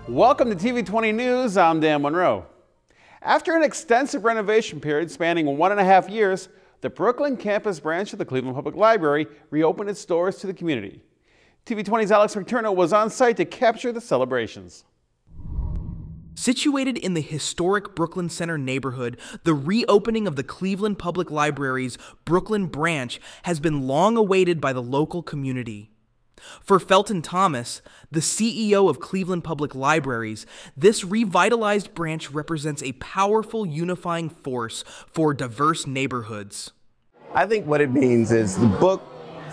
Welcome to TV20 News. I'm Dan Monroe. After an extensive renovation period spanning 1.5 years, the Brooklyn campus branch of the Cleveland Public Library reopened its doors to the community. TV20's Alex McTurno was on site to capture the celebrations. Situated in the historic Brooklyn Center neighborhood, the reopening of the Cleveland Public Library's Brooklyn branch has been long awaited by the local community. For Felton Thomas, the CEO of Cleveland Public Libraries, this revitalized branch represents a powerful unifying force for diverse neighborhoods. I think what it means is the book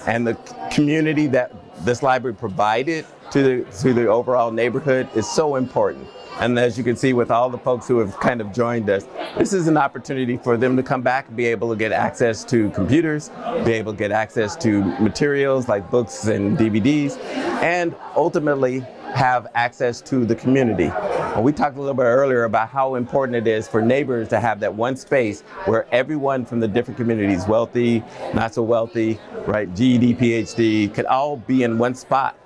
and the community that this library provided to the overall neighborhood is so important. And as you can see with all the folks who have kind of joined us, this is an opportunity for them to come back and be able to get access to computers, be able to get access to materials like books and DVDs, and ultimately have access to the community. And we talked a little bit earlier about how important it is for neighbors to have that one space where everyone from the different communities, wealthy, not so wealthy, right, GED, PhD, could all be in one spot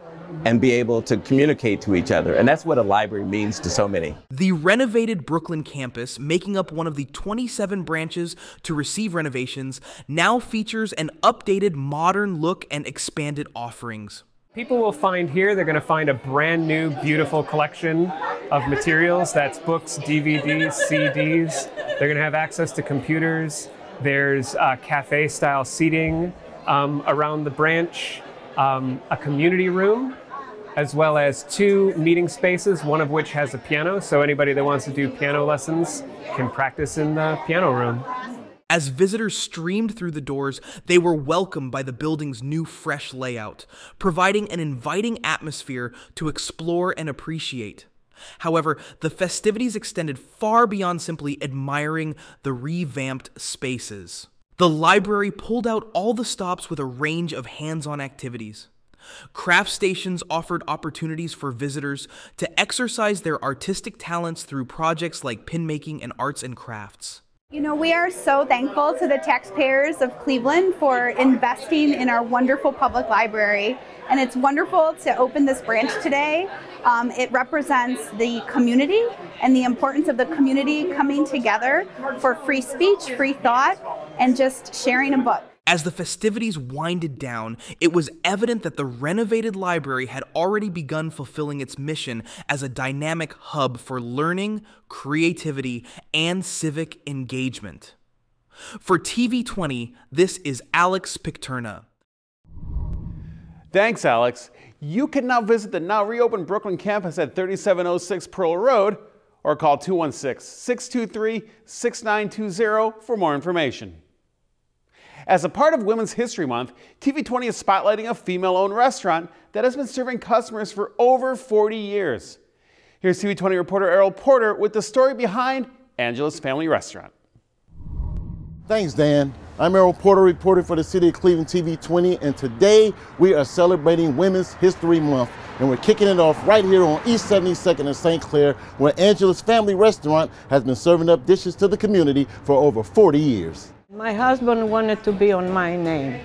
and be able to communicate to each other. And that's what a library means to so many. The renovated Brooklyn campus, making up one of the 27 branches to receive renovations, now features an updated modern look and expanded offerings. People will find here, they're going to find a brand new, beautiful collection of materials. That's books, DVDs, CDs. They're going to have access to computers. There's cafe-style seating around the branch, a community room, as well as 2 meeting spaces, one of which has a piano, so anybody that wants to do piano lessons can practice in the piano room. As visitors streamed through the doors, they were welcomed by the building's new fresh layout, providing an inviting atmosphere to explore and appreciate. However, the festivities extended far beyond simply admiring the revamped spaces. The library pulled out all the stops with a range of hands-on activities. Craft stations offered opportunities for visitors to exercise their artistic talents through projects like pin making and arts and crafts. You know, we are so thankful to the taxpayers of Cleveland for investing in our wonderful public library. And it's wonderful to open this branch today. It represents the community and the importance of the community coming together for free speech, free thought, and just sharing a book. As the festivities winded down, it was evident that the renovated library had already begun fulfilling its mission as a dynamic hub for learning, creativity, and civic engagement. For TV20, this is Alex McTurno. Thanks, Alex. You can now visit the now reopened Brooklyn campus at 3706 Pearl Road or call 216-623-6920 for more information. As a part of Women's History Month, TV20 is spotlighting a female-owned restaurant that has been serving customers for over 40 years. Here's TV20 reporter Errol Porter with the story behind Angela's Family Restaurant. Thanks, Dan. I'm Errol Porter, reporter for the City of Cleveland TV20, and today we are celebrating Women's History Month, and we're kicking it off right here on East 72nd in St. Clair, where Angela's Family Restaurant has been serving up dishes to the community for over 40 years. My husband wanted to be on my name,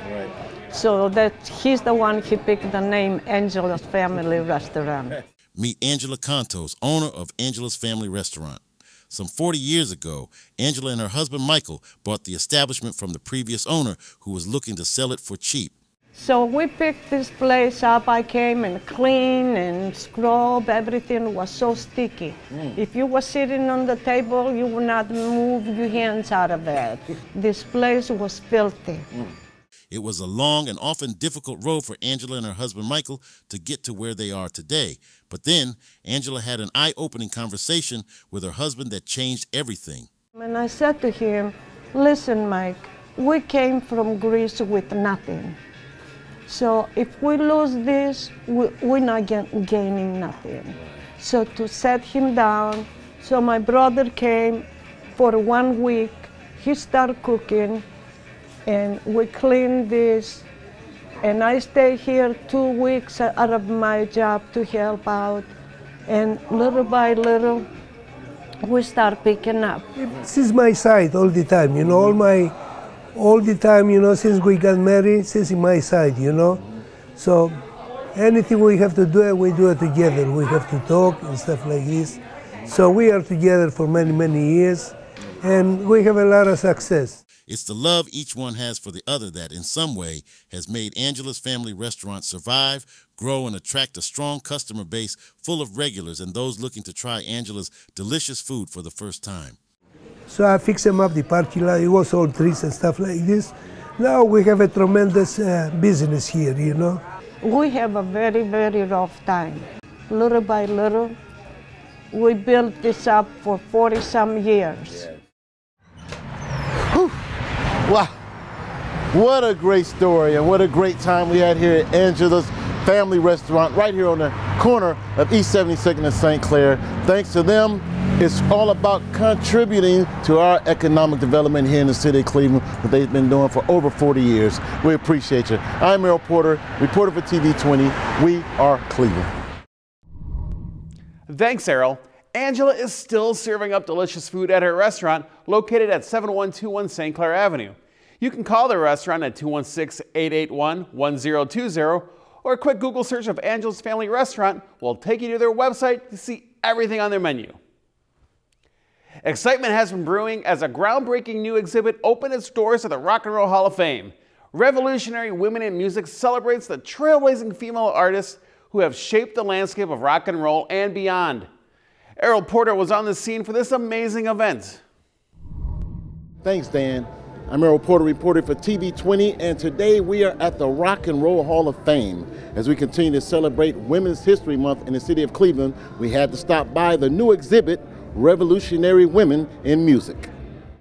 so that he's the one who picked the name Angela's Family Restaurant. Meet Angela Contos, owner of Angela's Family Restaurant. Some 40 years ago, Angela and her husband Michael bought the establishment from the previous owner, who was looking to sell it for cheap. So we picked this place up. I came and cleaned and scrubbed. Everything was so sticky. If you were sitting on the table, you would not move your hands out of it. This place was filthy. It was a long and often difficult road for Angela and her husband Michael to get to where they are today. But then, Angela had an eye-opening conversation with her husband that changed everything. And I said to him, listen, Mike, we came from Greece with nothing. So if we lose this, we're not gaining nothing. So to set him down, so my brother came for 1 week, he started cooking, and we cleaned this, and I stayed here 2 weeks out of my job to help out, and little by little, we start picking up. This is my side all the time, you know, all the time, you know, since we got married, this is my side, you know. So anything we have to do, we do it together. We have to talk and stuff like this. So we are together for many, many years, and we have a lot of success. It's the love each one has for the other that, in some way, has made Angela's Family Restaurant survive, grow, and attract a strong customer base full of regulars and those looking to try Angela's delicious food for the first time. So I fix them up, the parking lot. It was all trees and stuff like this. Now we have a tremendous business here, you know. We have a very, very rough time. Little by little, we built this up for 40-some years. Whew. Wow, what a great story and what a great time we had here at Angela's Family Restaurant right here on the corner of East 72nd and St. Clair. Thanks to them, it's all about contributing to our economic development here in the city of Cleveland, what they've been doing for over 40 years. We appreciate you. I'm Errol Porter, reporter for TV20. We are Cleveland. Thanks, Errol. Angela is still serving up delicious food at her restaurant located at 7121 St. Clair Avenue. You can call the restaurant at 216-881-1020, or a quick Google search of Angela's Family Restaurant will take you to their website to see everything on their menu. Excitement has been brewing as a groundbreaking new exhibit opened its doors at the Rock and Roll Hall of Fame. Revolutionary Women in Music celebrates the trailblazing female artists who have shaped the landscape of rock and roll and beyond. Errol Porter was on the scene for this amazing event. Thanks, Dan. I'm Errol Porter, reporter for TV20, and today we are at the Rock and Roll Hall of Fame. As we continue to celebrate Women's History Month in the city of Cleveland, we had to stop by the new exhibit, Revolutionary Women in Music.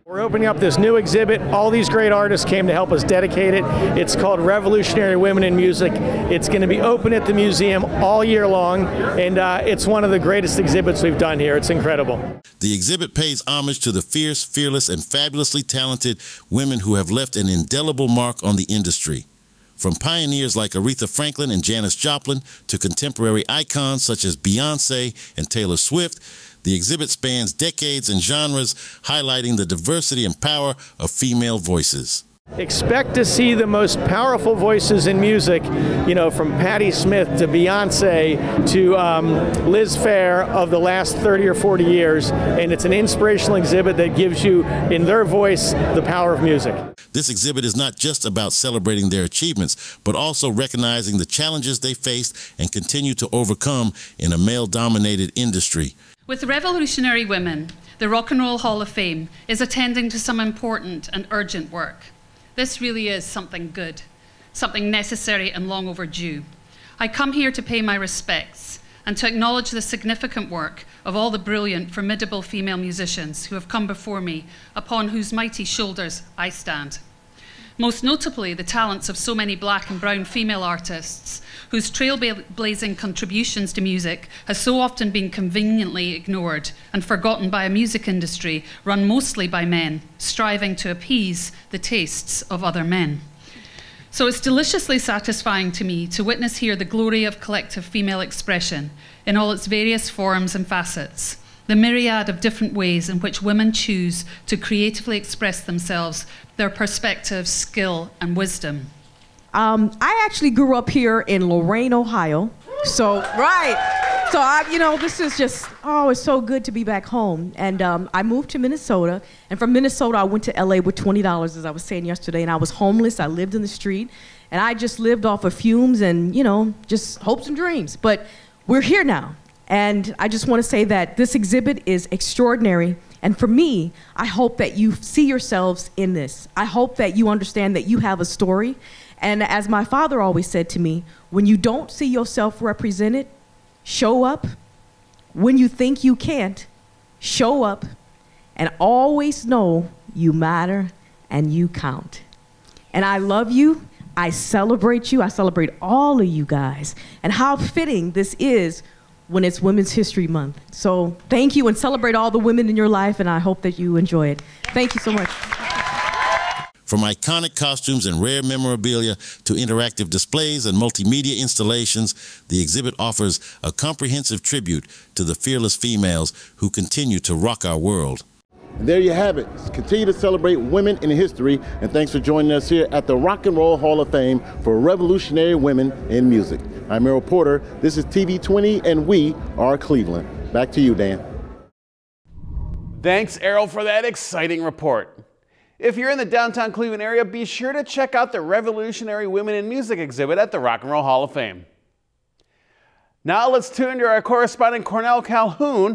We're opening up this new exhibit. All these great artists came to help us dedicate it. It's called Revolutionary Women in Music. It's going to be open at the museum all year long, and it's one of the greatest exhibits we've done here. It's incredible. The exhibit pays homage to the fierce, fearless, and fabulously talented women who have left an indelible mark on the industry. From pioneers like Aretha Franklin and Janis Joplin to contemporary icons such as Beyonce and Taylor Swift, the exhibit spans decades and genres, highlighting the diversity and power of female voices. Expect to see the most powerful voices in music, you know, from Patti Smith to Beyonce to Liz Phair of the last 30 or 40 years, and it's an inspirational exhibit that gives you, in their voice, the power of music. This exhibit is not just about celebrating their achievements, but also recognizing the challenges they faced and continue to overcome in a male-dominated industry. With Revolutionary Women, the Rock and Roll Hall of Fame is attending to some important and urgent work. This really is something good, something necessary and long overdue. I come here to pay my respects and to acknowledge the significant work of all the brilliant, formidable female musicians who have come before me, upon whose mighty shoulders I stand. Most notably, the talents of so many black and brown female artists whose trailblazing contributions to music has so often been conveniently ignored and forgotten by a music industry run mostly by men, striving to appease the tastes of other men. So it's deliciously satisfying to me to witness here the glory of collective female expression in all its various forms and facets, the myriad of different ways in which women choose to creatively express themselves, their perspectives, skill, and wisdom. I actually grew up here in Lorain, Ohio. So, right. So, this is just, it's so good to be back home. And I moved to Minnesota. And from Minnesota, I went to LA with $20, as I was saying yesterday. And I was homeless. I lived in the street. And I just lived off of fumes and, just hopes and dreams. But we're here now. And I just want to say that this exhibit is extraordinary. And for me, I hope that you see yourselves in this. I hope that you understand that you have a story. And as my father always said to me, when you don't see yourself represented, show up. When you think you can't, show up. And always know you matter and you count. And I love you. I celebrate you. I celebrate all of you guys. And how fitting this is when it's Women's History Month. So thank you, and celebrate all the women in your life, and I hope that you enjoy it. Thank you so much. From iconic costumes and rare memorabilia to interactive displays and multimedia installations, the exhibit offers a comprehensive tribute to the fearless females who continue to rock our world. And there you have it. Continue to celebrate women in history, and thanks for joining us here at the Rock and Roll Hall of Fame for Revolutionary Women in Music. I'm Errol Porter. This is TV20, and we are Cleveland. Back to you, Dan. Thanks, Errol, for that exciting report. If you're in the downtown Cleveland area, be sure to check out the Revolutionary Women in Music exhibit at the Rock and Roll Hall of Fame. Now let's tune to our correspondent Cornell Calhoun,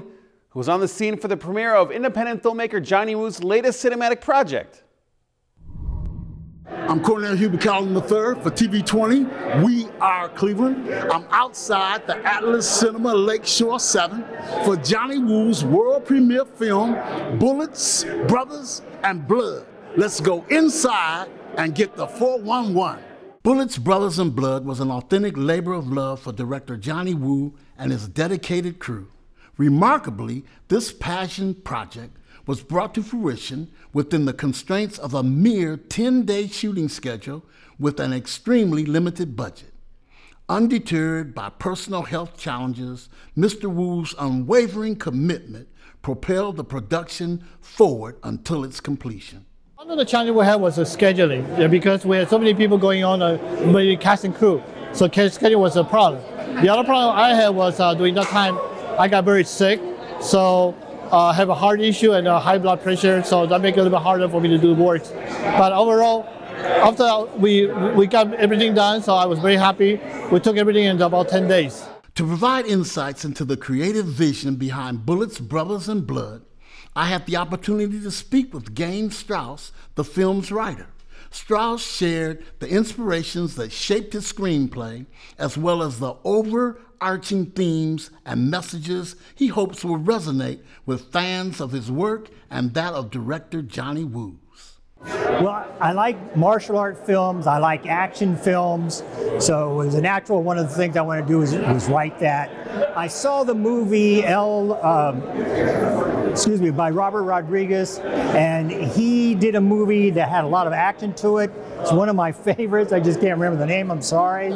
who was on the scene for the premiere of independent filmmaker Johnny Woo's latest cinematic project. I'm Cornell Calhoun III for TV20. We are Cleveland. I'm outside the Atlas Cinema Lakeshore 7 for Johnny Woo's world premiere film, Bullets, Brothers, and Blood. Let's go inside and get the 411. Bullets, Brothers, and Blood was an authentic labor of love for director Johnny Woo and his dedicated crew. Remarkably, this passion project was brought to fruition within the constraints of a mere 10-day shooting schedule with an extremely limited budget. Undeterred by personal health challenges, Mr. Woo's unwavering commitment propelled the production forward until its completion. One of the challenges we had was the scheduling, because we had so many people going on, the cast and crew, so schedule was a problem. The other problem I had was during that time, I got very sick, so I have a heart issue and a high blood pressure, so that makes it a little bit harder for me to do work. But overall, after we got everything done, so I was very happy. We took everything in about 10 days. To provide insights into the creative vision behind Bullets, Brothers, and Blood, I had the opportunity to speak with Gaines Strauss, the film's writer. Strauss shared the inspirations that shaped his screenplay, as well as the overarching themes and messages he hopes will resonate with fans of his work and that of director Johnny Woo's. Well, I like martial art films, I like action films, so it was a natural. One of the things I want to do was write that. I saw the movie by Robert Rodriguez, and he did a movie that had a lot of action to it. It's one of my favorites. I just can't remember the name, I'm sorry.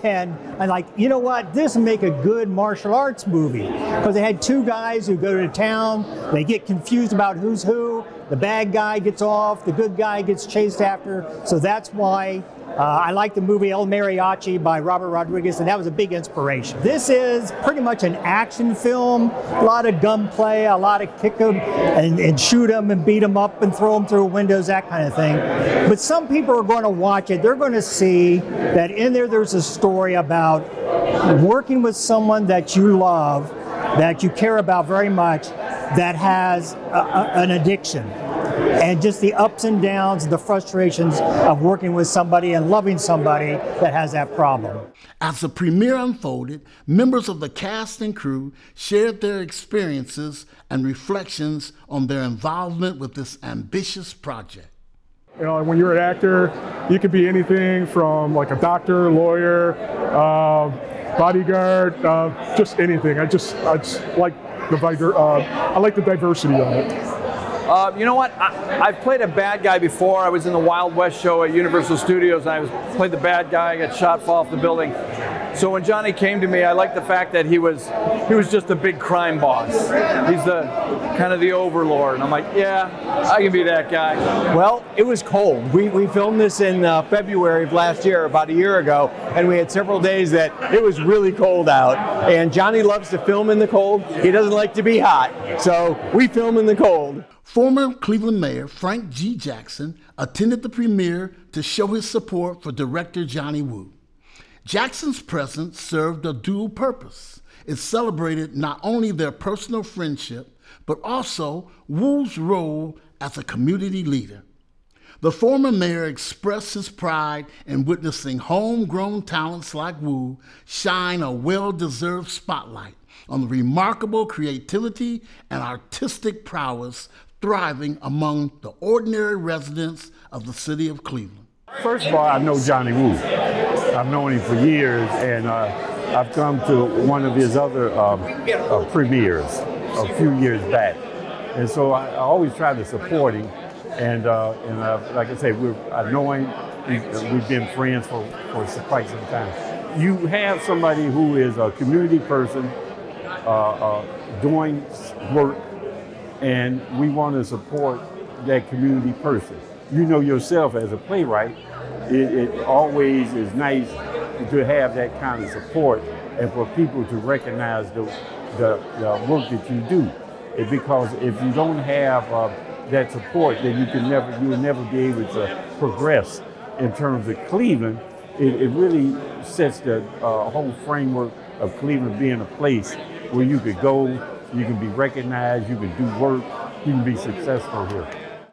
And I'm like, you know what, this would make a good martial arts movie, because they had two guys who go to town, they get confused about who's who, the bad guy gets off, the good guy gets chased after, so that's why I like the movie El Mariachi by Robert Rodriguez, and that was a big inspiration. This is pretty much an action film, a lot of gunplay, a lot of kick them and shoot them and beat them up and throw them through windows, that kind of thing. But some people are going to watch it, they're going to see that in there's a story about working with someone that you love, that you care about very much, that has an addiction. And just the ups and downs, the frustrations of working with somebody and loving somebody that has that problem. As the premiere unfolded, members of the cast and crew shared their experiences and reflections on their involvement with this ambitious project. You know, when you're an actor, you could be anything from like a doctor, lawyer, bodyguard, just anything. I just like I like the diversity of it. You know what? I've played a bad guy before. I was in the Wild West show at Universal Studios, and I played the bad guy, got shot, fall off the building. So when Johnny came to me, I liked the fact that he was just a big crime boss. He's the kind of the overlord. And I'm like, yeah, I can be that guy. Well, it was cold. We filmed this in February of last year, about a year ago, and we had several days that it was really cold out. And Johnny loves to film in the cold. He doesn't like to be hot, so we film in the cold. Former Cleveland Mayor Frank G. Jackson attended the premiere to show his support for director Johnny Woo. Jackson's presence served a dual purpose. It celebrated not only their personal friendship, but also Woo's role as a community leader. The former mayor expressed his pride in witnessing homegrown talents like Woo shine a well-deserved spotlight on the remarkable creativity and artistic prowess thriving among the ordinary residents of the city of Cleveland. First of all, I know Johnny Woo. I've known him for years, and I've come to one of his other premieres a few years back. And so I always try to support him. And like I say, I know him, we've been friends for quite some time. You have somebody who is a community person doing work, and we want to support that community person. You know yourself as a playwright, it always is nice to have that kind of support and for people to recognize the work that you do. Because if you don't have that support, then you will never be able to progress in terms of Cleveland. It really sets the whole framework of Cleveland being a place where you could go, you can be recognized, you can do work, you can be successful here.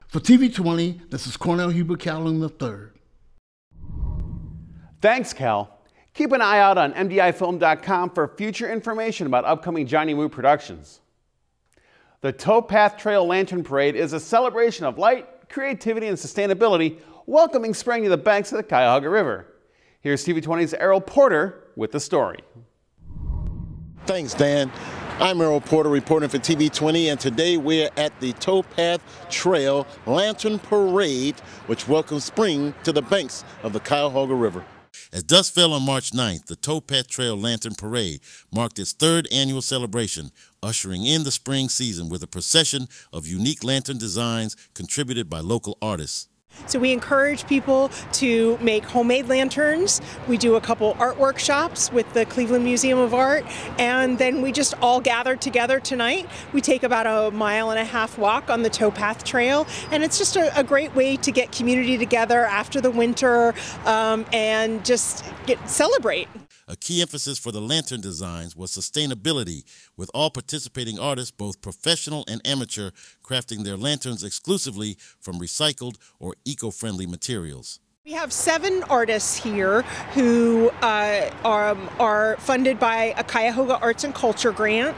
For TV20, this is Cornell Calhoun III. Thanks, Cal. Keep an eye out on mdifilm.com for future information about upcoming Johnny Woo productions. The Towpath Trail Lantern Parade is a celebration of light, creativity, and sustainability, welcoming spring to the banks of the Cuyahoga River. Here's TV20's Errol Porter with the story. Thanks, Dan. I'm Errol Porter reporting for TV20, and today we're at the Towpath Trail Lantern Parade, which welcomes spring to the banks of the Cuyahoga River. As dusk fell on March 9th, the Towpath Trail Lantern Parade marked its third annual celebration, ushering in the spring season with a procession of unique lantern designs contributed by local artists. So we encourage people to make homemade lanterns. We do a couple art workshops with the Cleveland Museum of Art, and then we just all gather together tonight. We take about a 1.5 mile walk on the Towpath Trail, and it's just a great way to get community together after the winter and just celebrate. A key emphasis for the lantern designs was sustainability, with all participating artists, both professional and amateur, crafting their lanterns exclusively from recycled or eco-friendly materials. We have 7 artists here who are funded by a Cuyahoga Arts and Culture grant,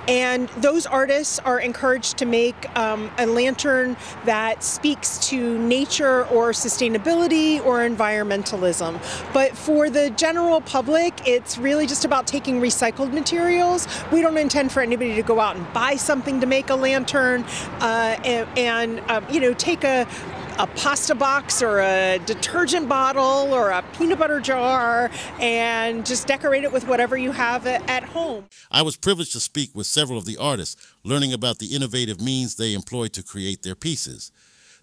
and those artists are encouraged to make a lantern that speaks to nature or sustainability or environmentalism. But for the general public, it's really just about taking recycled materials. We don't intend for anybody to go out and buy something to make a lantern and take a pasta box or a detergent bottle or a peanut butter jar and just decorate it with whatever you have at home. I was privileged to speak with several of the artists, learning about the innovative means they employ to create their pieces.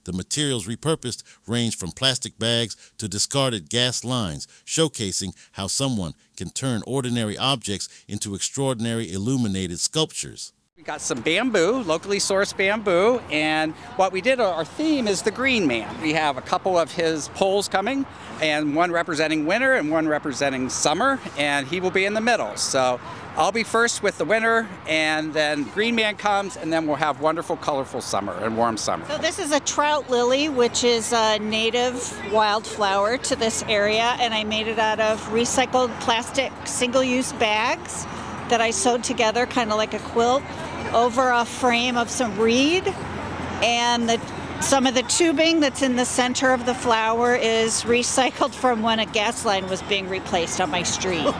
The materials repurposed range from plastic bags to discarded gas lines, showcasing how someone can turn ordinary objects into extraordinary illuminated sculptures. We got some bamboo, locally sourced bamboo, and what we did, our theme is the Green Man. We have a couple of his poles coming, and one representing winter and one representing summer, and he will be in the middle. So I'll be first with the winter, and then Green Man comes, and then we'll have wonderful, colorful summer and warm summer. So this is a trout lily, which is a native wildflower to this area, and I made it out of recycled plastic single-use bags that I sewed together kind of like a quilt over a frame of some reed, and some of the tubing that's in the center of the flower is recycled from when a gas line was being replaced on my street.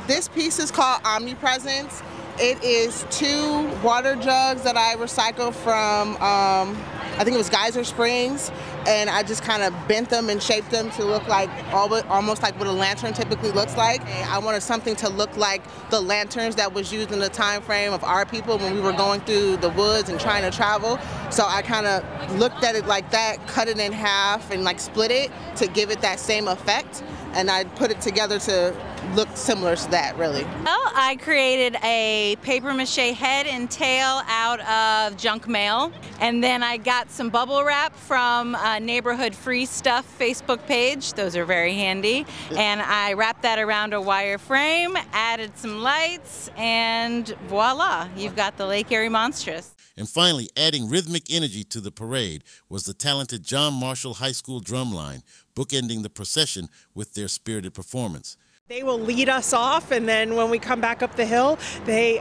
This piece is called Omnipresence. It is 2 water jugs that I recycled from, I think it was Geyser Springs, and I just kind of bent them and shaped them to look like almost like what a lantern typically looks like. I wanted something to look like the lanterns that was used in the time frame of our people when we were going through the woods and trying to travel. So I kind of looked at it like that, cut it in half and like split it to give it that same effect. And I put it together to look similar to that, really. Well, I created a paper mache head and tail out of junk mail, and then I got some bubble wrap from Neighborhood Free Stuff Facebook page. Those are very handy. And I wrapped that around a wire frame, added some lights, and voila, you've got the Lake Erie Monstrous. And finally, adding rhythmic energy to the parade was the talented John Marshall High School drumline, bookending the procession with their spirited performance. They will lead us off, and then when we come back up the hill, they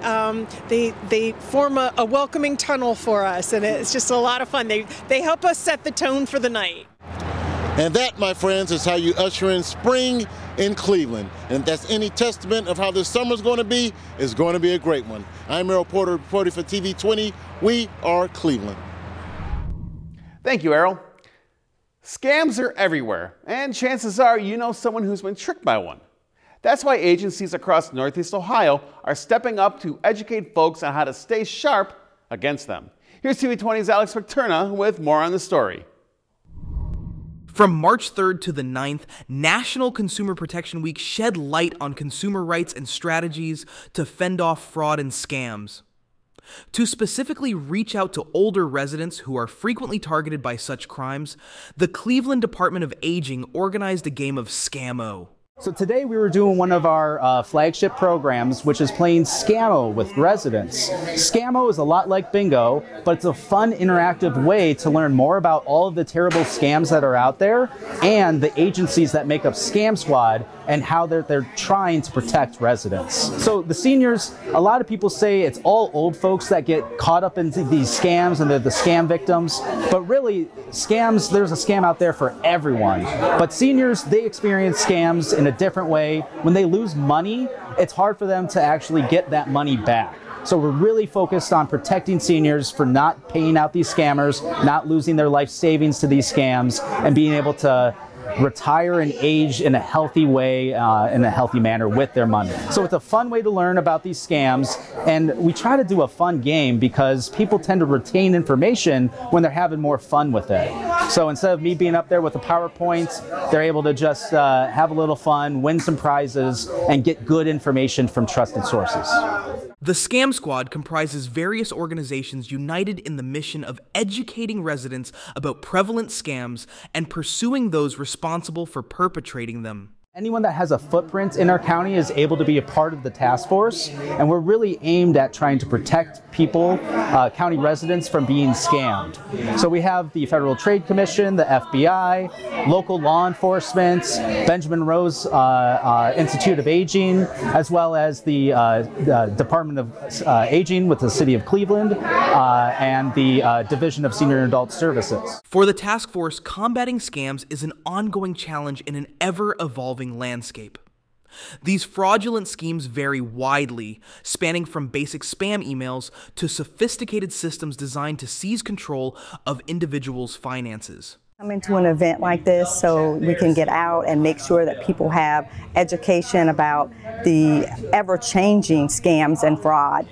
form a welcoming tunnel for us, and it's just a lot of fun. They help us set the tone for the night. And that, my friends, is how you usher in spring in Cleveland. And if that's any testament of how this summer's going to be, it's going to be a great one. I'm Errol Porter reporting for TV20. We are Cleveland. Thank you, Errol. Scams are everywhere, and chances are you know someone who's been tricked by one. That's why agencies across Northeast Ohio are stepping up to educate folks on how to stay sharp against them. Here's TV20's Alex McTurna with more on the story. From March 3rd to the 9th, National Consumer Protection Week shed light on consumer rights and strategies to fend off fraud and scams. To specifically reach out to older residents who are frequently targeted by such crimes, the Cleveland Department of Aging organized a game of SCAMO. So today we were doing one of our flagship programs, which is playing SCAMO with residents. SCAMO is a lot like bingo, but it's a fun, interactive way to learn more about all of the terrible scams that are out there and the agencies that make up Scam Squad and how they're trying to protect residents. So the seniors, a lot of people say it's all old folks that get caught up into these scams and they're the scam victims, but really scams, there's a scam out there for everyone. But seniors, they experience scams in a different way. When they lose money, it's hard for them to actually get that money back. So we're really focused on protecting seniors for not paying out these scammers, not losing their life savings to these scams, and being able to retire and age in a healthy way, in a healthy manner with their money. So it's a fun way to learn about these scams, and we try to do a fun game because people tend to retain information when they're having more fun with it. So instead of me being up there with a PowerPoint, they're able to just have a little fun, win some prizes, and get good information from trusted sources. The Scam Squad comprises various organizations united in the mission of educating residents about prevalent scams and pursuing those responsible for perpetrating them. Anyone that has a footprint in our county is able to be a part of the task force, and we're really aimed at trying to protect people, county residents, from being scammed. So we have the Federal Trade Commission, the FBI, local law enforcement, Benjamin Rose Institute of Aging, as well as the Department of Aging with the City of Cleveland, and the Division of Senior and Adult Services. For the task force, combating scams is an ongoing challenge in an ever-evolving landscape. These fraudulent schemes vary widely, spanning from basic spam emails to sophisticated systems designed to seize control of individuals' finances. Come into an event like this so we can get out and make sure that people have education about the ever-changing scams and fraud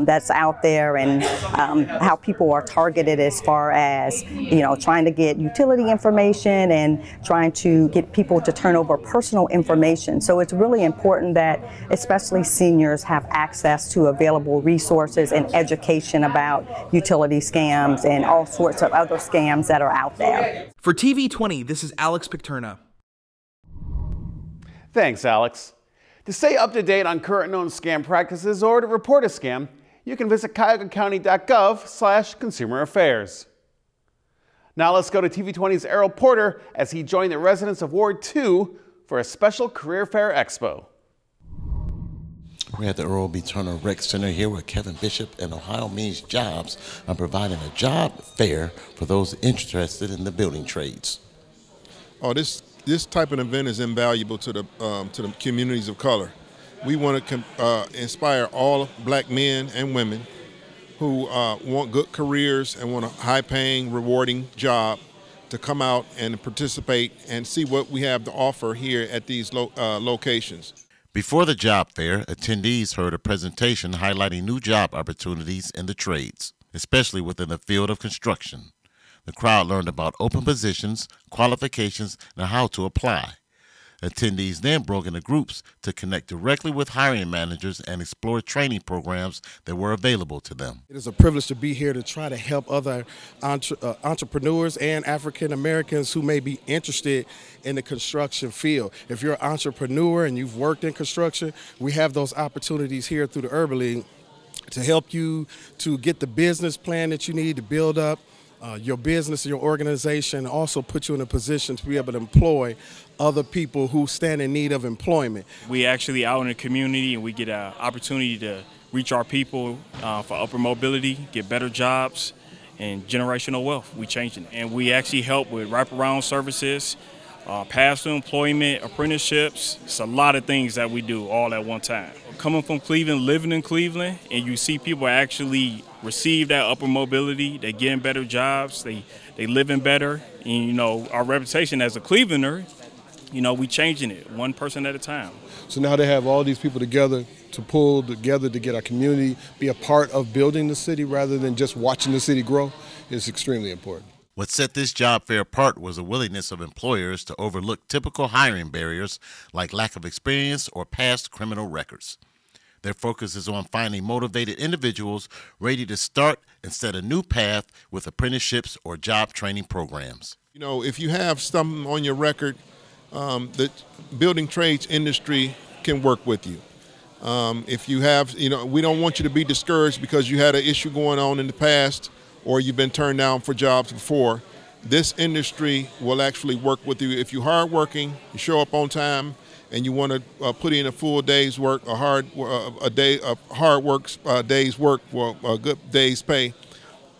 that's out there, and how people are targeted as far as, you know, trying to get utility information and trying to get people to turn over personal information. So it's really important that especially seniors have access to available resources and education about utility scams and all sorts of other scams that are out there. For TV20, this is Alex Picterna. Thanks, Alex. To stay up to date on current known scam practices or to report a scam, you can visit cuyahogacounty.gov/consumer affairs. Now let's go to TV20's Errol Porter as he joined the residents of Ward 2 for a special career fair expo. We're at the Earl B. Turner Rec Center here with Kevin Bishop, and Ohio Means Jobs are providing a job fair for those interested in the building trades. Oh, this type of event is invaluable to the communities of color. We want to inspire all black men and women who want good careers and want a high-paying, rewarding job to come out and participate and see what we have to offer here at these locations. Before the job fair, attendees heard a presentation highlighting new job opportunities in the trades, especially within the field of construction. The crowd learned about open positions, qualifications, and how to apply. Attendees then broke into groups to connect directly with hiring managers and explore training programs that were available to them. It is a privilege to be here to try to help other entrepreneurs and African Americans who may be interested in the construction field. If you're an entrepreneur and you've worked in construction, we have those opportunities here through the Urban League to help you to get the business plan that you need to build up your business and your organization, also put you in a position to be able to employ other people who stand in need of employment. We actually out in the community and we get an opportunity to reach our people for upper mobility, get better jobs, and generational wealth. We changing it. And we actually help with wraparound services, path to employment, apprenticeships. It's a lot of things that we do all at one time. Coming from Cleveland, living in Cleveland, and you see people actually receive that upper mobility, they getting better jobs, they living better. And you know, our reputation as a Clevelander, you know, we changing it one person at a time. So now they have all these people together to pull together to get our community, be a part of building the city rather than just watching the city grow is extremely important. What set this job fair apart was a willingness of employers to overlook typical hiring barriers like lack of experience or past criminal records. Their focus is on finding motivated individuals ready to start and set a new path with apprenticeships or job training programs. You know, if you have something on your record, the building trades industry can work with you. If you have, we don't want you to be discouraged because you had an issue going on in the past or you've been turned down for jobs before. This industry will actually work with you. If you're hardworking, you show up on time, and you want to put in a full day's work, day's work for a good day's pay,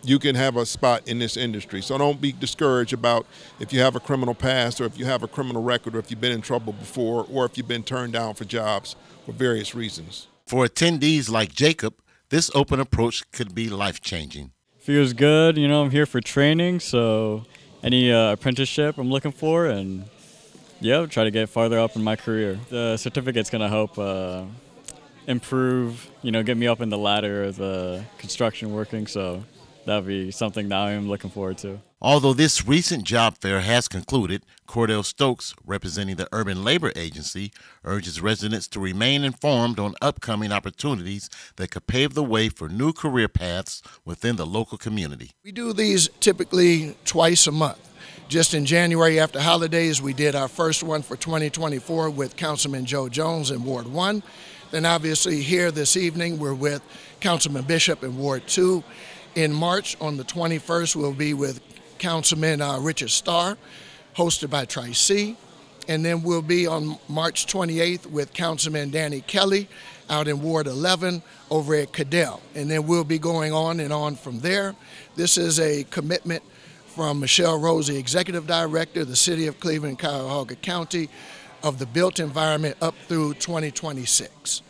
you can have a spot in this industry. So don't be discouraged about if you have a criminal past or if you have a criminal record or if you've been in trouble before or if you've been turned down for jobs for various reasons. For attendees like Jacob, this open approach could be life-changing. Feels good, I'm here for training, so any apprenticeship I'm looking for, and try to get farther up in my career. The certificate's going to help improve, get me up in the ladder of the construction working, so that'll be something that I'm looking forward to. Although this recent job fair has concluded, Cordell Stokes, representing the Urban Labor Agency, urges residents to remain informed on upcoming opportunities that could pave the way for new career paths within the local community. We do these typically twice a month. Just in January after holidays, we did our first one for 2024 with Councilman Joe Jones in Ward 1. Then obviously here this evening, we're with Councilman Bishop in Ward 2. In March, on the 21st, we'll be with Councilman Richard Starr, hosted by Tri-C. And then we'll be on March 28th with Councilman Danny Kelly out in Ward 11 over at Cadell. And then we'll be going on and on from there. This is a commitment from Michelle Rose, the Executive Director, the City of Cleveland, Cuyahoga County, of the built environment up through 2026.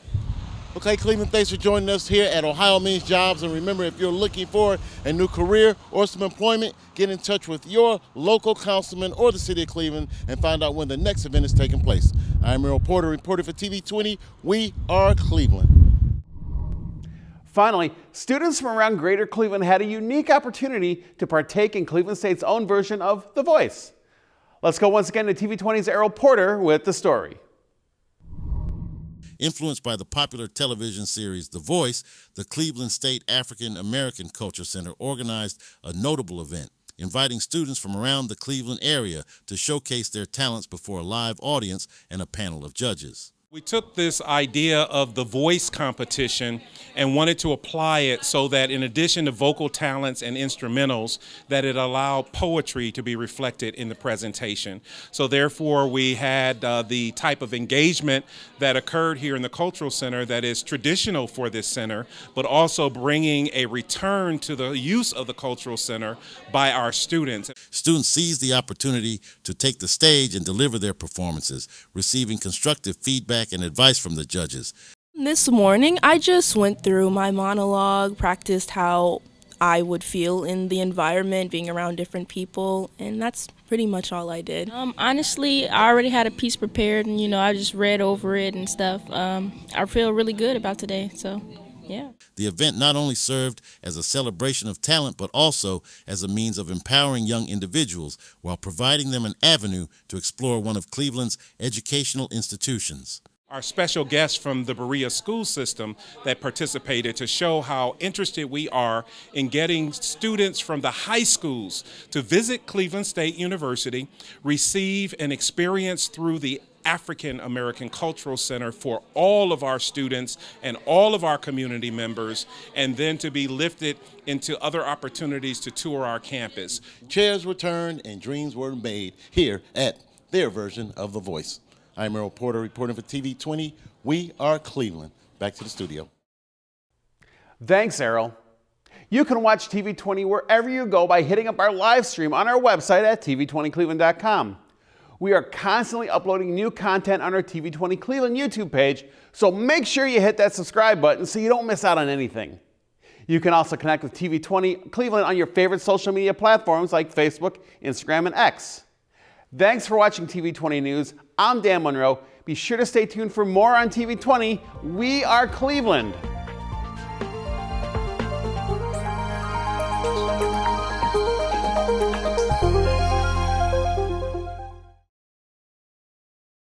Okay, Cleveland, thanks for joining us here at Ohio Means Jobs. And remember, if you're looking for a new career or some employment, get in touch with your local councilman or the City of Cleveland and find out when the next event is taking place. I'm Errol Porter, reporter for TV20. We are Cleveland. Finally, students from around Greater Cleveland had a unique opportunity to partake in Cleveland State's own version of The Voice. Let's go once again to TV20's Errol Porter with the story. Influenced by the popular television series The Voice, the Cleveland State African American Culture Center organized a notable event, inviting students from around the Cleveland area to showcase their talents before a live audience and a panel of judges. We took this idea of the voice competition and wanted to apply it so that in addition to vocal talents and instrumentals, that it allowed poetry to be reflected in the presentation. So therefore we had the type of engagement that occurred here in the Cultural Center that is traditional for this center, but also bringing a return to the use of the Cultural Center by our students. Students seized the opportunity to take the stage and deliver their performances, receiving constructive feedback and advice from the judges. This morning, I just went through my monologue, practiced how I would feel in the environment, being around different people, and that's pretty much all I did. Honestly, I already had a piece prepared, and I just read over it and stuff. I feel really good about today, so yeah. The event not only served as a celebration of talent, but also as a means of empowering young individuals while providing them an avenue to explore one of Cleveland's educational institutions. Our special guests from the Berea school system that participated to show how interested we are in getting students from the high schools to visit Cleveland State University, receive an experience through the African American Cultural Center for all of our students and all of our community members, and then to be lifted into other opportunities to tour our campus. Chairs were turned and dreams were made here at their version of The Voice. I'm Errol Porter reporting for TV20. We are Cleveland. Back to the studio. Thanks, Errol. You can watch TV20 wherever you go by hitting up our live stream on our website at tv20cleveland.com. We are constantly uploading new content on our TV20 Cleveland YouTube page, so make sure you hit that subscribe button so you don't miss out on anything. You can also connect with TV20 Cleveland on your favorite social media platforms like Facebook, Instagram, and X. Thanks for watching TV20 News. I'm Dan Monroe. Be sure to stay tuned for more on TV20. We are Cleveland.